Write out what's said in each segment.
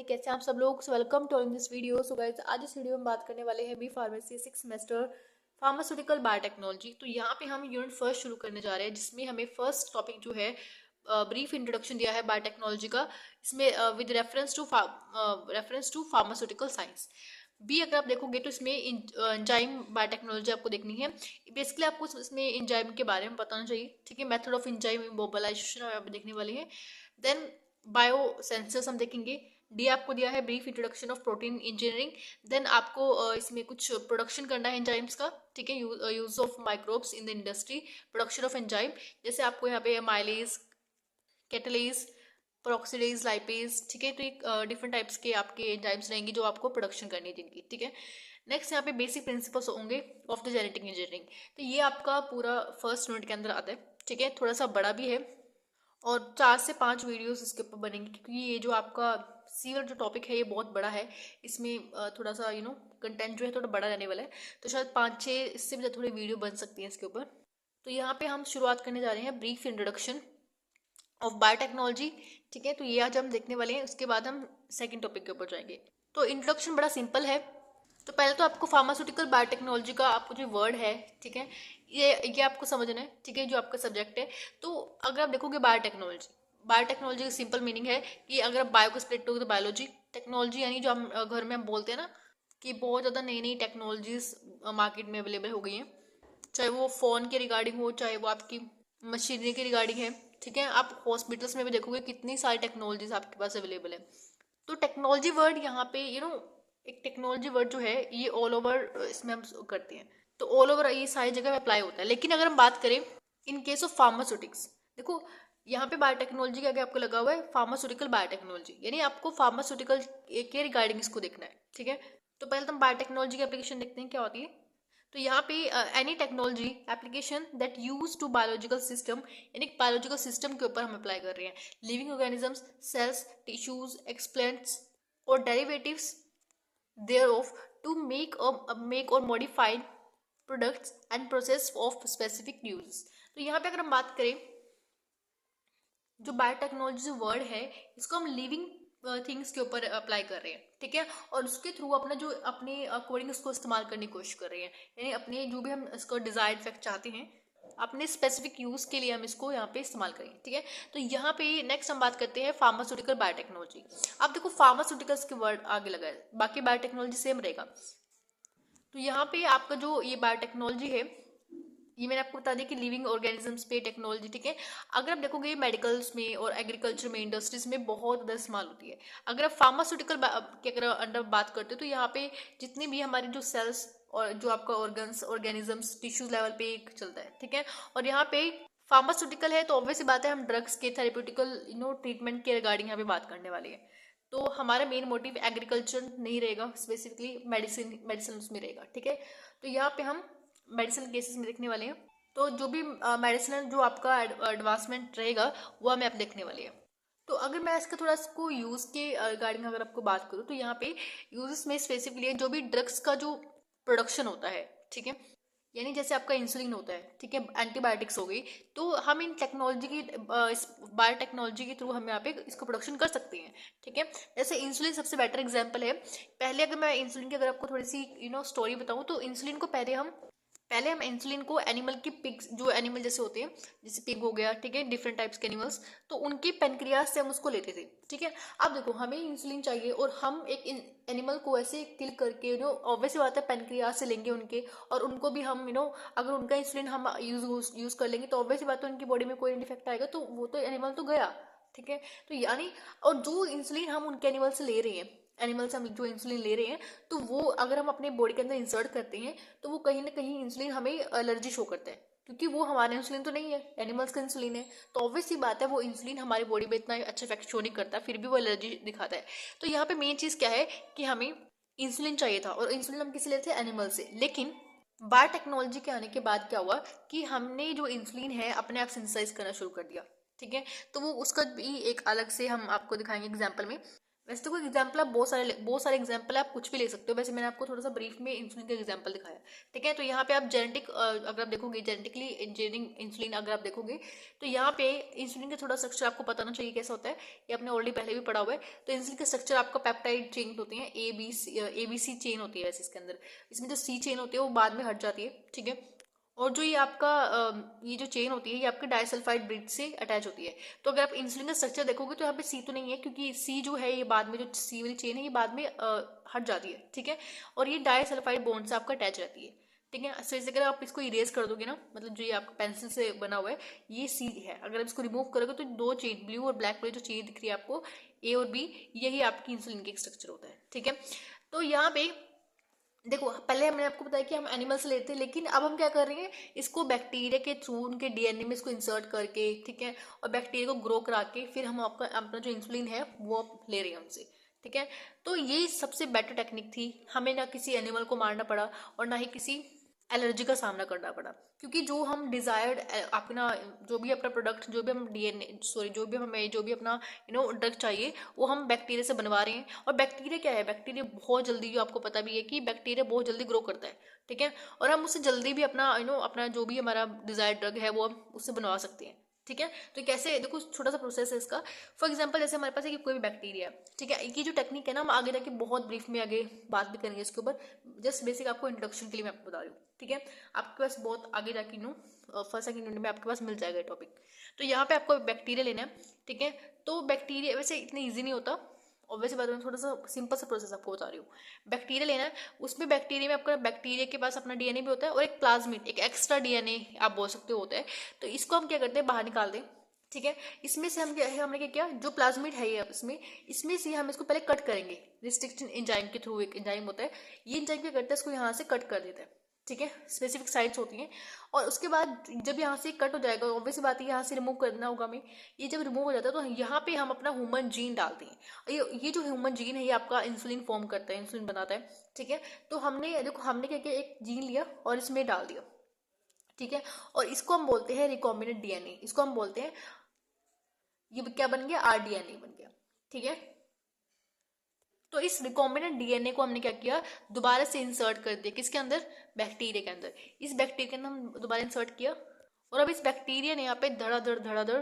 कैसे आप सब लोग। Welcome to this video. So guys, आज इस वीडियो में बात करने वाले हैं B pharmacy 6 semester pharmaceutical biotechnology. तो यहाँ पे हम यूनिट फर्स्ट शुरू करने जा रहे हैं, जिसमें हमें फर्स्ट टॉपिक जो है ब्रीफ इंट्रोडक्शन दिया है बायोटेक्नोलॉजी का। इसमें with reference to pharmaceutical science. बी अगर आप देखोगे तो इसमें एंजाइम बायोटेक्नोलॉजी आपको देखनी है। बेसिकली आपको इसमें एंजाइम के बारे में बताना चाहिए, ठीक है। मेथड ऑफ एंजाइम इमोबिलाइजेशन आप देखने वाले हैं। देन बायो सेंसर्स हम देखेंगे। डी आपको दिया है brief introduction of protein engineering. Then आपको इसमें कुछ प्रोडक्शन करना है एंजाइम्स का, ठीक है। Use of microbes in the industry, production of enzyme. जैसे आपको यहाँ पे माइलेज, कैटलेज, पेरोक्सिडेज, लाइपेज, ठीक है। तो एक डिफरेंट टाइप्स के आपके एंजाइम्स रहेंगे जो आपको प्रोडक्शन करनी है जिनकी, ठीक है। नेक्स्ट यहाँ पे बेसिक प्रिंसिपल्स होंगे ऑफ द जेनेटिक इंजीनियरिंग। तो ये आपका पूरा फर्स्ट यूनिट के अंदर आता है, ठीक है। थोड़ा सा बड़ा भी है और 4 से 5 वीडियोस इसके ऊपर बनेंगे, क्योंकि ये जो आपका सीवर जो टॉपिक है ये बहुत बड़ा है। इसमें थोड़ा सा कंटेंट जो है थोड़ा बड़ा रहने वाला है, तो शायद 5-6 इससे भी ज़्यादा थोड़ी वीडियो बन सकती है इसके ऊपर। तो यहाँ पे हम शुरुआत करने जा रहे हैं ब्रीफ इंट्रोडक्शन ऑफ बायोटेक्नोलॉजी, ठीक है। तो ये आज हम देखने वाले हैं, उसके बाद हम सेकंड टॉपिक के ऊपर जाएंगे। तो इंट्रोडक्शन बड़ा सिंपल है। तो पहले तो आपको फार्मास्यूटिकल बायोटेक्नोलॉजी का आपको जो वर्ड है, ठीक है, ये आपको समझना है, ठीक है, जो आपका सब्जेक्ट है। तो अगर आप देखोगे बायोटेक्नोलॉजी का सिंपल मीनिंग है कि अगर आप बायो को स्प्लिट करोगे तो बायोलॉजी, टेक्नोलॉजी यानी जो हम घर में हम बोलते हैं ना कि बहुत ज़्यादा नई नई टेक्नोलॉजीज मार्केट में अवेलेबल हो गई हैं, चाहे वो फ़ोन के रिगार्डिंग हो, चाहे वो आपकी मशीनरी के रिगार्डिंग है, ठीक है। आप हॉस्पिटल्स में भी देखोगे कितनी सारी टेक्नोलॉजीज आपके पास अवेलेबल है। तो टेक्नोलॉजी वर्ड यहाँ पे एक टेक्नोलॉजी वर्ड जो है ये ऑल ओवर इसमें हम करते हैं, तो ऑल ओवर ये सारी जगह अप्लाई होता है। लेकिन अगर हम बात करें इन केस ऑफ फार्मास्यूटिक्स, देखो यहाँ पे बायोटेक्नोलॉजी के आगे आपको लगा हुआ है फार्मास्यूटिकल बायोटेक्नोलॉजी, यानी आपको फार्मास्यूटिकल के रिगार्डिंग इसको देखना है, ठीक है। तो पहले तो हम बायोटेक्नोलॉजी की एप्लीकेशन देखते हैं क्या होती है। तो यहाँ पे any technology application that use to biological system, यानी बायोलॉजिकल सिस्टम के ऊपर हम अप्लाई कर रहे हैं। Living organisms, cells, tissues, explants और derivatives thereof to make or modify products and process of specific uses। तो यहाँ पे अगर हम बात करें, जो बायोटेक्नोलॉजी जो वर्ड है इसको हम लिविंग थिंग्स के ऊपर अप्लाई कर रहे हैं, ठीक है। और उसके थ्रू अपने अकॉर्डिंग उसको इस्तेमाल करने की कोशिश कर रहे हैं, यानी अपने जो भी हम इसको डिजायर्ड इफेक्ट चाहते हैं अपने स्पेसिफिक यूज के लिए हम इसको यहाँ पे इस्तेमाल करेंगे, ठीक है। तो यहाँ पे नेक्स्ट हम बात करते हैं फार्मास्यूटिकल बायोटेक्नोलॉजी। अब देखो फार्मास्यूटिकल्स के वर्ड आगे लगा है, बाकी बायोटेक्नोलॉजी सेम रहेगा। तो यहाँ पे आपका जो ये बायोटेक्नोलॉजी है ये मैंने आपको बता दिया कि लिविंग ऑर्गेनिजम्स पे टेक्नोलॉजी, ठीक है। अगर आप देखोगे मेडिकल्स में और एग्रीकल्चर में, इंडस्ट्रीज में बहुत ज़्यादा इस्तेमाल होती है। अगर आप फार्मास्यूटिकल के अगर अंडर बात करते हो तो यहाँ पे जितनी भी हमारी जो सेल्स और जो आपका ऑर्गेनिजम्स टिश्यूज लेवल पे एक चलता है, ठीक है। और यहाँ पे फार्मास्यूटिकल है तो ऑब्वियस सी बात है हम ड्रग्स के थेरेप्यूटिकल ट्रीटमेंट के रिगार्डिंग यहाँ पे बात करने वाले हैं। तो हमारा मेन मोटिव एग्रीकल्चर नहीं रहेगा, स्पेसिफिकली मेडिसिन उसमें रहेगा, ठीक है। तो यहाँ पे हम मेडिसिन केसेस में देखने वाले हैं। तो जो भी मेडिसिनल जो आपका एडवांसमेंट रहेगा वो हमें आप देखने वाले हैं। तो अगर मैं इसका थोड़ा इसको यूज़ के रिगार्डिंग अगर आपको बात करूँ तो यहाँ पे यूजेस में स्पेसिफिकली जो भी ड्रग्स का जो प्रोडक्शन होता है, ठीक है, यानी जैसे आपका इंसुलिन होता है, ठीक है, एंटीबायोटिक्स हो गई, तो हम इन टेक्नोलॉजी की इस बायोटेक्नोलॉजी के थ्रू हम यहाँ पे इसको प्रोडक्शन कर सकते हैं, ठीक है। जैसे इंसुलिन सबसे बेटर एग्जांपल है। पहले अगर मैं इंसुलिन की अगर आपको थोड़ी सी स्टोरी बताऊँ तो इंसुलिन को पहले हम इंसुलिन को एनिमल की पिग्स, जो एनिमल जैसे होते हैं, जैसे पिग हो गया, ठीक है, डिफरेंट टाइप्स के एनिमल्स, तो उनकी पेनक्रियाज से हम उसको लेते थे, ठीक है। अब देखो हमें इंसुलिन चाहिए और हम एक एनिमल को ऐसे किल करके ऑब्वियसली बात है पेनक्रियाज से लेंगे उनके, और उनको भी हम अगर उनका इंसुलिन हम यूज कर लेंगे तो ऑब्वियसली बात है उनकी बॉडी में कोई डिफेक्ट आएगा, तो वो तो एनिमल तो गया, ठीक है। तो यानी और जो इंसुलिन हम उनके एनिमल से ले रहे हैं, एनिमल से हम जो इंसुलिन ले रहे हैं, तो वो अगर हम अपने बॉडी के अंदर इंसर्ट करते हैं तो वो कहीं ना कहीं इंसुलिन हमें एलर्जी शो करता है, क्योंकि वो हमारा इंसुलिन तो नहीं है, एनिमल्स का इंसुलिन है। तो ऑब्वियस सी बात है वो इंसुलिन हमारी बॉडी में इतना अच्छा इफेक्ट शो नहीं करता, फिर भी वो एलर्जी दिखाता है। तो यहाँ पे मेन चीज़ क्या है कि हमें इंसुलिन चाहिए था और इंसुलिन हम किसी लेते थे एनिमल से। लेकिन बायोटेक्नोलॉजी के आने के बाद क्या हुआ कि हमने जो इंसुलिन है अपने आप सिंथेसाइज करना शुरू कर दिया, ठीक है। तो वो उसका भी एक अलग से हम आपको दिखाएंगे एग्जाम्पल में। वैसे तो कोई एग्जाम्पल आप बहुत सारे एग्जाम्पल आप कुछ भी ले सकते हो। वैसे मैंने आपको थोड़ा सा ब्रीफ में इंसुलिन का एग्जाम्पल दिखाया, ठीक है। तो यहाँ पे आप जेनेटिक अगर आप देखोगे, जेनेटिकली इंजीनियरिंग इंसुलिन अगर आप देखोगे, तो यहाँ पे इंसुलिन का थोड़ा स्ट्रक्चर आपको पता ना चाहिए कैसा होता है, ये आपने ऑलरेडी पहले भी पढ़ा हुआ है। तो इंसुलिन का स्ट्रक्चर आपका पेप्टाइड चेन होती है, ABC चेन होती है वैसे इसके अंदर। इसमें जो C चेन होती है वो बाद में हट जाती है, ठीक है। और जो ये आपका ये जो चेन होती है ये आपके डाइसल्फाइड ब्रिज से अटैच होती है। तो अगर आप इंसुलिन का स्ट्रक्चर देखोगे तो यहाँ पे सी तो नहीं है, क्योंकि सी जो है ये बाद में, जो सी वाली चेन है ये बाद में हट जाती है, ठीक है। और ये डाइसल्फाइड बॉन्ड से आपका अटैच रहती है, ठीक है। सो इसे अगर आप इसको इरेज कर दोगे ना, मतलब जो ये आपका पेंसिल से बना हुआ है ये सी है, अगर आप इसको रिमूव करोगे तो दो चेन, ब्लू और ब्लैक वाली जो चेन दिख रही है आपको, ए और बी, यही आपकी इंसुलिन की स्ट्रक्चर होता है, ठीक है। तो यहाँ पे देखो, पहले हमने आपको बताया कि हम एनिमल से लेते हैं, लेकिन अब हम क्या कर रहे हैं, इसको बैक्टीरिया के थ्रू उनके डीएनए में इसको इंसर्ट करके, ठीक है, और बैक्टीरिया को ग्रो करा के फिर हम आपका अपना जो इंसुलिन है वो ले रहे हैं उनसे, ठीक है। तो ये सबसे बेटर टेक्निक थी, हमें ना किसी एनिमल को मारना पड़ा और ना ही किसी एलर्जी का सामना करना पड़ा, क्योंकि जो हम डिजायर्ड अपना जो भी अपना प्रोडक्ट, जो भी हम डीएनए सॉरी जो भी अपना ड्रग चाहिए वो हम बैक्टीरिया से बनवा रहे हैं। और बैक्टीरिया क्या है, बैक्टीरिया बहुत जल्दी, जो आपको पता भी है कि बैक्टीरिया बहुत जल्दी ग्रो करता है, ठीक है। और हम उससे जल्दी भी अपना अपना जो भी हमारा डिजायर्ड ड्रग है वो हम उससे बनवा सकते हैं, ठीक है। तो कैसे, देखो छोटा सा प्रोसेस है इसका। फॉर एग्जांपल जैसे हमारे पास है कि कोई भी बैक्टीरिया, ठीक है, ये जो टेक्निक है ना हम आगे जाके बहुत ब्रीफ में आगे बात भी करेंगे इसके ऊपर। जस्ट बेसिक आपको इंट्रोडक्शन के लिए मैं आपको बता रही हूँ, ठीक है। आपके पास बहुत आगे जाके फर्स्ट सेकंड यूनिट में आपके पास मिल जाएगा टॉपिक। तो यहाँ पे आपको बैक्टीरिया लेना है, ठीक है। तो बैक्टीरिया वैसे इतना ईजी नहीं होता, और वैसे बात में थोड़ा सा सिंपल सा प्रोसेस आपको बता रही हूँ। बैक्टीरिया लेना है, उसमें बैक्टीरिया में आपका बैक्टीरिया के पास अपना डीएनए भी होता है और एक प्लाज्मिड, एक एक्स्ट्रा डीएनए आप बोल सकते हो होता है। तो इसको हम क्या करते हैं, बाहर निकाल दें, ठीक है। इसमें से हम क्या है, हमने क्या किया, जो प्लाज्मिड है ये इसमें से हम इसको पहले कट करेंगे रिस्ट्रिक्शन एंजाइम के थ्रू। एक एंजाइम होता है, ये एंजाइम क्या करता है, इसको यहाँ से कट कर देता है, ठीक है। स्पेसिफिक साइट्स होती हैं। और उसके बाद जब यहाँ से कट हो जाएगा, ऑब्वियस बात है यहाँ से रिमूव करना होगा हमें। ये जब रिमूव हो जाता है तो यहाँ पे हम अपना ह्यूमन जीन डालते हैं। ये जो ह्यूमन जीन है ये आपका इंसुलिन फॉर्म करता है, इंसुलिन बनाता है, ठीक है। तो हमने देखो, हमने क्या किया, एक जीन लिया और इसमें डाल दिया, ठीक है। और इसको हम बोलते हैं रिकॉम्बिनेंट डीएनए, इसको हम बोलते हैं, ये क्या बन गया, आरडीएनए बन गया, ठीक है। तो इस रिकॉम्बिनेंट डीएनए को हमने क्या किया, दोबारा से इंसर्ट कर दिया, किसके अंदर, बैक्टीरिया के अंदर। इस बैक्टीरिया के अंदर हम दोबारा इंसर्ट किया, और अब इस बैक्टीरिया ने यहाँ पे धड़ाधड़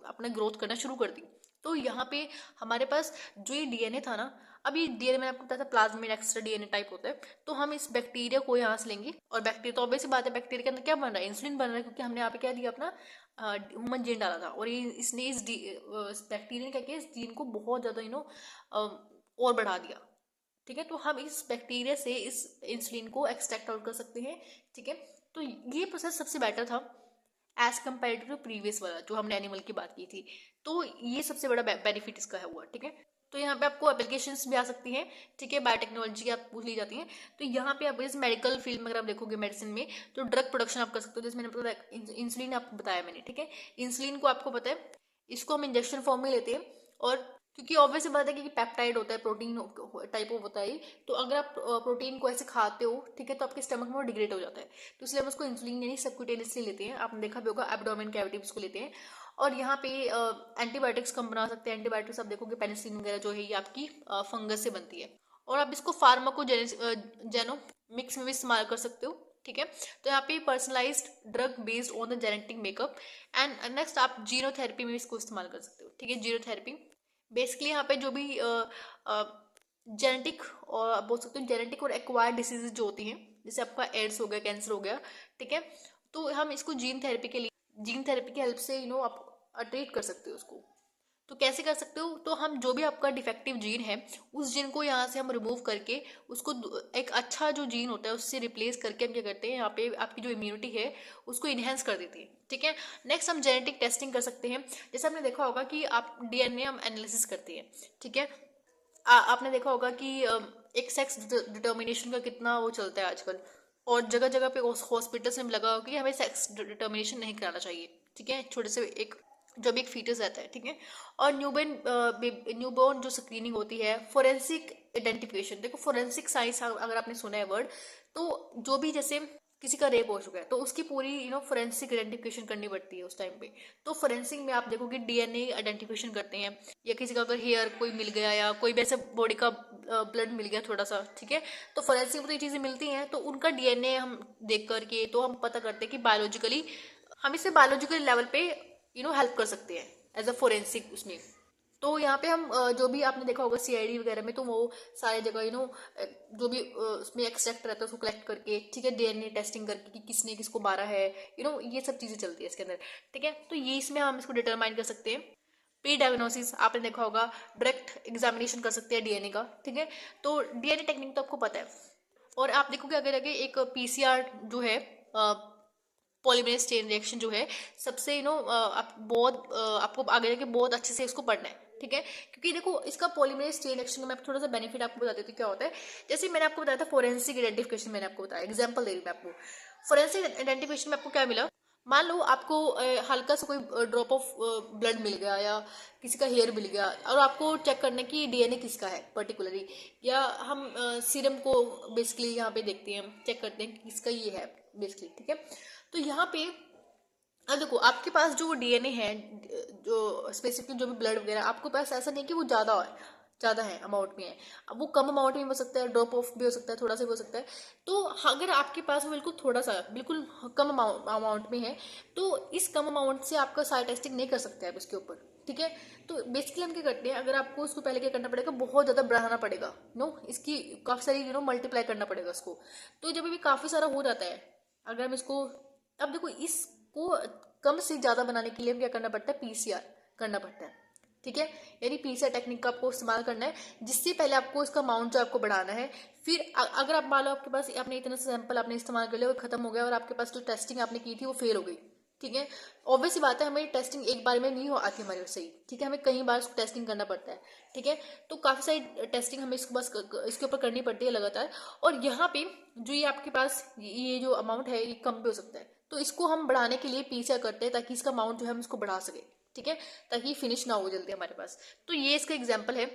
अपना ग्रोथ करना शुरू कर दी। तो यहाँ पे हमारे पास जो ये डीएनए था ना, अब ये डीएनए मैंने आपको बताया था प्लाज्मिड एक्स्ट्रा डीएनए टाइप होता है। तो हम इस बैक्टीरिया को यहाँ से लेंगे, और बैक्टीरिया तो ऑब्वियस बात है, बैक्टीरिया के अंदर क्या बन रहा है, इंसुलिन बन रहा है, क्योंकि हमने यहाँ पे क्या दिया, अपना ह्यूमन जीन डाला था। और ये इसने इस बैक्टीरिया ने क्या किया, इस जीन को बहुत ज्यादा और बढ़ा दिया, ठीक है। तो हम इस बैक्टीरिया से इस इंसुलिन को एक्सट्रैक्ट आउट कर सकते हैं, ठीक है। तो ये प्रोसेस सबसे बेटर था एज कम्पेयर टू प्रीवियस वाला जो हमने एनिमल की बात की थी। तो ये सबसे बड़ा बेनिफिट इसका है हुआ, ठीक है। तो यहाँ पे आपको एप्लीकेशंस भी आ सकती हैं, ठीक है, बायोटेक्नोलॉजी आप पूछ ली जाती हैं। तो यहाँ पे आप जैसे मेडिकल फील्ड में अगर आप देखोगे, मेडिसिन में, तो ड्रग प्रोडक्शन आप कर सकते हो। जैसे मैंने बताया इंसुलिन आपको बताया मैंने, ठीक है। इंसुलिन को आपको पता है, इसको हम इंजेक्शन फॉर्म में लेते हैं, और क्योंकि ऑब्वियस बात है कि पेप्टाइड होता है, प्रोटीन टाइप ऑफ होता है। तो अगर आप प्रोटीन को ऐसे खाते हो, ठीक है, तो आपके स्टमक में वो डिग्रेड हो जाता है। तो इसलिए हम उसको इंसुलिन यानी सबक्यूटेनियसली लेते हैं। आपने देखा भी होगा, एब्डोमेन कैविटी उसको लेते हैं। और यहाँ पे एंटीबायोटिक्स कम बना सकते हैं। एंटीबायोटिक्स आप देखोगे पेनिसिलिन वगैरह जो है ये आपकी फंगस से बनती है। और आप इसको जेनोमिक्स में भी इस्तेमाल कर सकते हो, ठीक है। तो यहाँ पे personalised drug based on the genetic makeup. And next आप जीनोथेरेपी में इसको इस्तेमाल कर सकते हो, ठीक है। जीनोथेरेपी बेसिकली यहाँ पे जो भी जेनेटिक और बोल सकते हो जेनेटिक और एक्वायर्ड डिसीजेज जो होती हैं, जैसे आपका एड्स हो गया, कैंसर हो गया, ठीक है। तो हम इसको जीन थेरेपी की हेल्प से आप ट्रीट कर सकते हो उसको। तो कैसे कर सकते हो, तो हम जो भी आपका डिफेक्टिव जीन है उस जीन को यहाँ से हम रिमूव करके उसको एक अच्छा जो जीन होता है उससे रिप्लेस करके हम क्या करते हैं, यहाँ पे आपकी जो इम्यूनिटी है उसको इन्हेंस कर देते हैं, ठीक है। नेक्स्ट हम जेनेटिक टेस्टिंग कर सकते हैं। जैसे आपने देखा होगा कि आप डीएनए हम एनालिसिस करते हैं, ठीक है। आपने देखा होगा कि एक सेक्स डिटर्मिनेशन का कितना वो चलता है आजकल, और जगह जगह पे हॉस्पिटल्स में लगा हो कि हमें सेक्स डिटर्मिनेशन नहीं कराना चाहिए, ठीक है, छोटे से एक जो भी एक फीटस रहता है, ठीक है। और न्यूबॉर्न जो स्क्रीनिंग होती है, फोरेंसिक आइडेंटिफिकेशन, देखो फोरेंसिक साइंस अगर आपने सुना है वर्ड, तो जो भी जैसे किसी का रेप हो चुका है तो उसकी पूरी फोरेंसिक आइडेंटिफिकेशन करनी पड़ती है उस टाइम पे। तो फोरेंसिक में आप देखोगे डीएनए आइडेंटिफिकेशन करते हैं, या किसी का अगर हेयर कोई मिल गया या कोई भी ऐसे बॉडी का ब्लड मिल गया थोड़ा सा, ठीक है, तो फोरेंसिक में तो ये चीज़ें मिलती हैं, तो उनका डीएनए हम देख करके तो हम पता करते हैं कि बायोलॉजिकली हम इसे बायोलॉजिकल लेवल पे हेल्प कर सकते हैं एज अ फोरेंसिक उसमें। तो यहाँ पे हम जो भी आपने देखा होगा सीआईडी वगैरह में, तो वो सारी जगह जो भी उसमें एक्सट्रैक्ट रहता है उसको कलेक्ट करके, ठीक है, डीएनए टेस्टिंग करके कि किसने किसको मारा है, ये सब चीज़ें चलती है इसके अंदर, ठीक है। तो ये इसमें हम इसको डिटरमाइन कर सकते हैं। प्री डायग्नोसिस आपने देखा होगा, डायरेक्ट एग्जामिनेशन कर सकते हैं डीएनए का, ठीक है। तो डीएनए टेक्निक तो आपको पता है। और आप देखोगे अगर आगे एक पीसीआर जो है, पॉलीमरेज चेन रिएक्शन जो है, सबसे आप बहुत आपको आगे जाके बहुत अच्छे से इसको पढ़ना है, ठीक है। क्योंकि देखो इसका पॉलीमरेज चेन रिएक्शन का मैं थोड़ा सा बेनिफिट आपको बता देती हूँ क्या होता है। जैसे मैंने आपको बताया था फोरेंसिक आइडेंटिफिकेशन, मैंने आपको बताया, एग्जाम्पल दे रही मैं आपको। फोरेंसिक आइडेंटिफिकेशन में आपको क्या मिला, मान लो आपको हल्का सा कोई ड्रॉप ऑफ ब्लड मिल गया या किसी का हेयर मिल गया, और आपको चेक करना है कि डीएनए किसका है पर्टिकुलरली, या हम सीरम को बेसिकली यहाँ पे देखते हैं, चेक करते हैं कि किसका ये है बेसिकली, ठीक है। तो यहाँ पे अब देखो आपके पास जो डीएनए है, जो स्पेसिफिकली जो भी ब्लड वगैरह आपके पास, ऐसा नहीं कि वो ज़्यादा है अमाउंट में है। अब वो कम अमाउंट में हो सकता है, ड्रॉप ऑफ भी हो सकता है, थोड़ा सा भी हो सकता है। तो अगर आपके पास बिल्कुल थोड़ा सा, बिल्कुल कम अमाउंट में है, तो इस कम अमाउंट से आपका सारा टेस्टिंग नहीं कर सकते आप इसके ऊपर, ठीक है। तो बेसिकली हम क्या करते हैं, अगर आपको उसको पहले क्या करना पड़ेगा, बहुत ज़्यादा बढ़ाना पड़ेगा, इसकी काफ़ी सारी मल्टीप्लाई करना पड़ेगा उसको। तो जब भी काफ़ी सारा हो जाता है, अगर हम इसको, अब देखो इसको कम से ज़्यादा बनाने के लिए हम क्या करना पड़ता है, पीसीआर करना पड़ता है, ठीक है। यानी पीसीआर टेक्निक का आपको इस्तेमाल करना है, जिससे पहले आपको इसका अमाउंट जो आपको बढ़ाना है। फिर अगर आप मान लो आपके पास आपने इतना सैंपल आपने इस्तेमाल कर लिया और खत्म हो गया, और आपके पास जो टेस्टिंग आपने की थी वो फेल हो गई, ठीक है। ऑब्वियस सी बात है, हमें टेस्टिंग एक बार में नहीं हो आती हमारे सही, ठीक है, हमें कई बार उसको टेस्टिंग करना पड़ता है, ठीक है। तो काफ़ी सारी टेस्टिंग हमें इसको बस इसके ऊपर करनी पड़ती है लगातार। और यहाँ पे जो ये आपके पास ये जो अमाउंट है ये कम भी हो सकता है, तो इसको हम बढ़ाने के लिए पीछा करते हैं ताकि इसका अमाउंट जो है हम इसको बढ़ा सके, ठीक है, ताकि फिनिश ना हो जल्दी हमारे पास। तो ये इसका एग्जाम्पल है।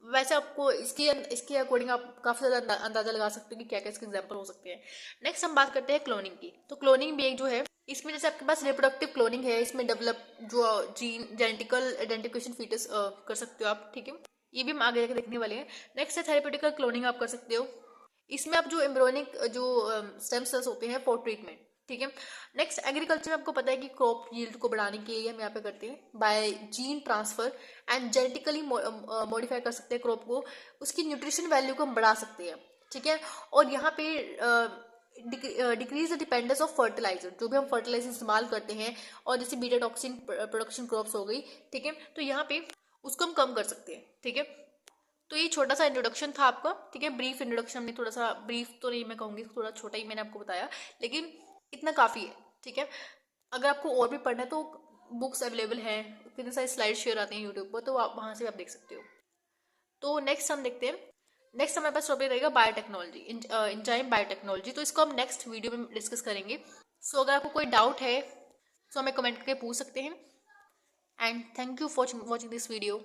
वैसे आपको इसके अकॉर्डिंग आप काफ़ी ज़्यादा अंदाजा लगा सकते हो कि क्या क्या इसके एग्जाम्पल हो सकते हैं। नेक्स्ट हम बात करते हैं क्लोनिंग की। तो क्लोनिंग भी एक जो है, इसमें जैसे आपके पास रिप्रोडक्टिव क्लोनिंग है, इसमें डेवलप जो जीन जेनेटिकल आइडेंटिफिकेशन फीटस कर सकते हो आप, ठीक है, ये भी हम आगे जाके देखने वाले हैं। नेक्स्ट है थेरेप्यूटिकल क्लोनिंग आप कर सकते हो, इसमें आप जो एम्ब्रियोनिक जो स्टेम सेल्स होते हैं फॉर ट्रीटमेंट, ठीक है। नेक्स्ट एग्रीकल्चर में आपको पता है कि क्रॉप यील्ड को बढ़ाने के लिए हम यहाँ पे करते हैं by gene transfer and genetically modify कर सकते हैं क्रॉप को, उसकी न्यूट्रिशन वैल्यू को हम बढ़ा सकते हैं, ठीक है। और यहाँ पे decrease the dependence of fertilizer, जो भी हम फर्टिलाइजर इस्तेमाल करते हैं, और जैसे बीटा टॉक्सिन प्रोडक्शन क्रॉप्स हो गई, ठीक है, तो यहाँ पे उसको हम कम कर सकते हैं, ठीक है। तो ये छोटा सा इंट्रोडक्शन था आपका, ठीक है, ब्रीफ इंट्रोडक्शन, हमने थोड़ा सा ब्रीफ तो नहीं मैं कहूँगी, थोड़ा छोटा ही मैंने आपको बताया, लेकिन इतना काफ़ी है, ठीक है। अगर आपको और भी पढ़ना है तो बुक्स अवेलेबल हैं, कितने सारे स्लाइड शेयर आते हैं यूट्यूब पर, तो आप वहाँ से आप देख सकते हो। तो नेक्स्ट हम देखते हैं, नेक्स्ट हमारे पास टॉपिक रहेगा बायोटेक्नोलॉजी, एंजाइम बायोटेक्नोलॉजी। तो इसको हम नेक्स्ट वीडियो में डिस्कस करेंगे। सो अगर आपको कोई डाउट है तो हमें कमेंट करके पूछ सकते हैं। And thank you for watching this video.